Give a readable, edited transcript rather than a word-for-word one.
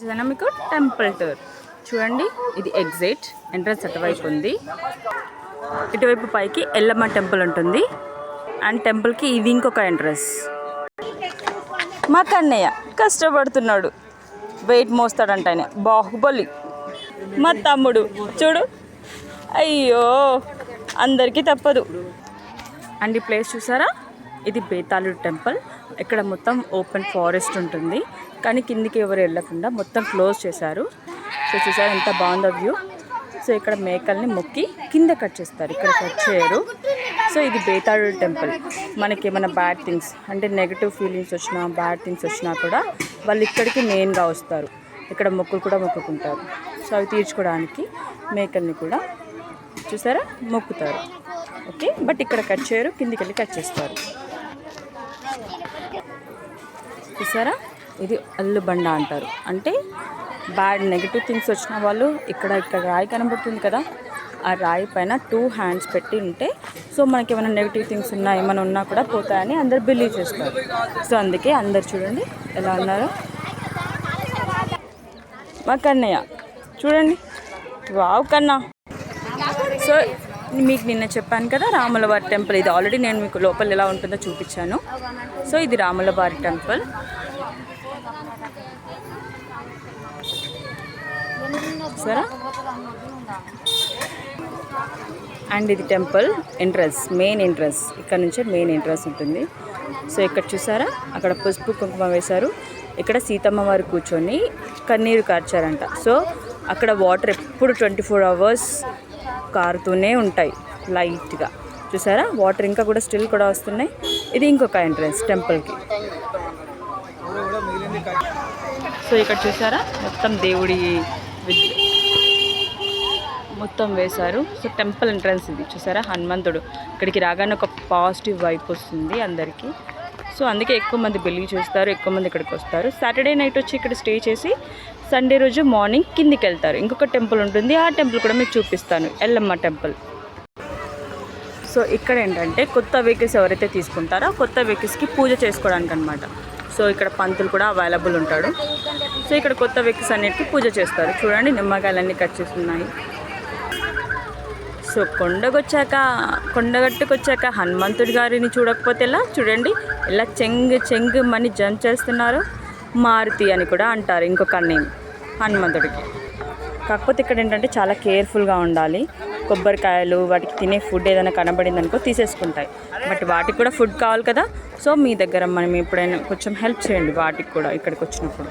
చూసానా మీకు temple tour చూడండి. ఇది ఎగ్జిట్ ఎంట్రన్స్ అటువైపు ఉంది. ఇటువైపు పైకి ఎల్లమ్మ టెంపుల్ ఉంటుంది. అండ్ టెంపుల్కి ఇది ఇంకొక ఎంట్రన్స్. మా కన్నయ్య కష్టపడుతున్నాడు, వెయిట్ మోస్తాడంట ఆయన, బాహుబలి. మా తమ్ముడు చూడు, అయ్యో అందరికీ తప్పదు. అండ్ ఈ ప్లేస్ చూసారా, ఇది బేతాళుడు టెంపుల్. ఇక్కడ మొత్తం ఓపెన్ ఫారెస్ట్ ఉంటుంది, కానీ కిందికి ఎవరు వెళ్ళకుండా మొత్తం క్లోజ్ చేశారు. సో చూసారా ఎంత బాగుందో వ్యూ. సో ఇక్కడ మేకల్ని మొక్కి కింద కట్ చేస్తారు, ఇక్కడ కట్ చేయరు. సో ఇది బేతాళుడు టెంపుల్. మనకి ఏమైనా బ్యాడ్ థింగ్స్ అంటే నెగిటివ్ ఫీలింగ్స్ వచ్చినా, బ్యాడ్ థింగ్స్ వచ్చినా కూడా వాళ్ళు ఇక్కడికి మెయిన్గా వస్తారు. ఇక్కడ మొక్కులు కూడా మొక్కుకుంటారు. సో అవి తీర్చుకోవడానికి మేకల్ని కూడా చూసారా మొక్కుతారు. ఓకే, బట్ ఇక్కడ కట్ చేయరు, కిందికి వెళ్ళి కట్ చేస్తారు. చూసారా, ఇది అల్లు బండ అంటారు. అంటే బ్యాడ్ నెగిటివ్ థింగ్స్ వచ్చిన వాళ్ళు ఇక్కడ రాయి కనబడుతుంది కదా, ఆ రాయి పైన 2 hands పెట్టి ఉంటే సో మనకి ఏమైనా నెగిటివ్ థింగ్స్ ఉన్నా ఏమైనా ఉన్నా కూడా పోతాయని అందరు బిలీవ్ చేస్తారు. సో అందుకే అందరు చూడండి ఎలా ఉన్నారు. మా కన్నయ్య చూడండి, వావ్ కన్నా. సో మీకు నిన్న చెప్పాను కదా రాములవారి టెంపుల్, ఇది ఆల్రెడీ నేను మీకు లోపల ఎలా ఉంటుందో చూపించాను. సో ఇది రాములవారి టెంపుల్. సరే, అండ్ ఇది టెంపుల్ ఎంట్రన్స్, మెయిన్ ఎంట్రన్స్. ఇక్కడ నుంచే మెయిన్ ఎంట్రన్స్ ఉంటుంది. సో ఇక్కడ చూసారా, అక్కడ పసుపు కుంకుమ వేశారు. ఇక్కడ సీతమ్మ వారు కూర్చొని కన్నీరు కార్చారంట. సో అక్కడ వాటర్ ఎప్పుడు 24 hours కారుతూనే ఉంటాయి లైట్గా. చూసారా, వాటర్ ఇంకా కూడా స్టిల్ కూడా వస్తున్నాయి. ఇది ఇంకొక ఎంట్రన్స్ టెంపుల్కి. సో ఇక్కడ చూసారా, మొత్తం దేవుడి మొత్తం వేశారు. సో టెంపుల్ ఎంట్రన్స్ ఇది చూసారా, హనుమంతుడు. ఇక్కడికి రాగానే ఒక పాజిటివ్ వైబ్ వస్తుంది అందరికీ. సో అందుకే ఎక్కువ మంది బిలీవ్ చేస్తారు, ఎక్కువ మంది ఇక్కడికి వస్తారు. సాటర్డే నైట్ వచ్చి ఇక్కడ స్టే చేసి సండే రోజు మార్నింగ్ కిందికి వెళ్తారు. ఇంకొక టెంపుల్ ఉంటుంది, ఆ టెంపుల్ కూడా మీకు చూపిస్తాను, ఎల్లమ్మ టెంపుల్. సో ఇక్కడ ఏంటంటే కొత్త వెహికల్స్ ఎవరైతే తీసుకుంటారో కొత్త వెహికల్స్కి పూజ చేసుకోవడానికి అనమాట. సో ఇక్కడ పంతులు కూడా అవైలబుల్ ఉంటాడు. సో ఇక్కడ కొత్త వెహికల్స్ అన్నిటికీ పూజ చేస్తారు. చూడండి, నిమ్మకాయలన్నీ కట్ చేస్తున్నాయి. సో కొండగట్టుకొచ్చాక హనుమంతుడి గారిని చూడకపోతే ఎలా, చూడండి ఎలా చెంగు మని జంప్ చేస్తున్నారు. మారుతి అని కూడా అంటారు ఇంకొక నేమ్ హనుమంతుడికి. కాకపోతే ఇక్కడ ఏంటంటే చాలా కేర్ఫుల్గా ఉండాలి. కొబ్బరికాయలు, వాటికి తినే ఫుడ్ ఏదైనా కనబడింది అనుకో తీసేసుకుంటాయి. బట్ వాటికి కూడా ఫుడ్ కావాలి కదా. సో మీ దగ్గర మనం ఎప్పుడైనా కొంచెం హెల్ప్ చేయండి వాటికి కూడా ఇక్కడికి వచ్చినప్పుడు.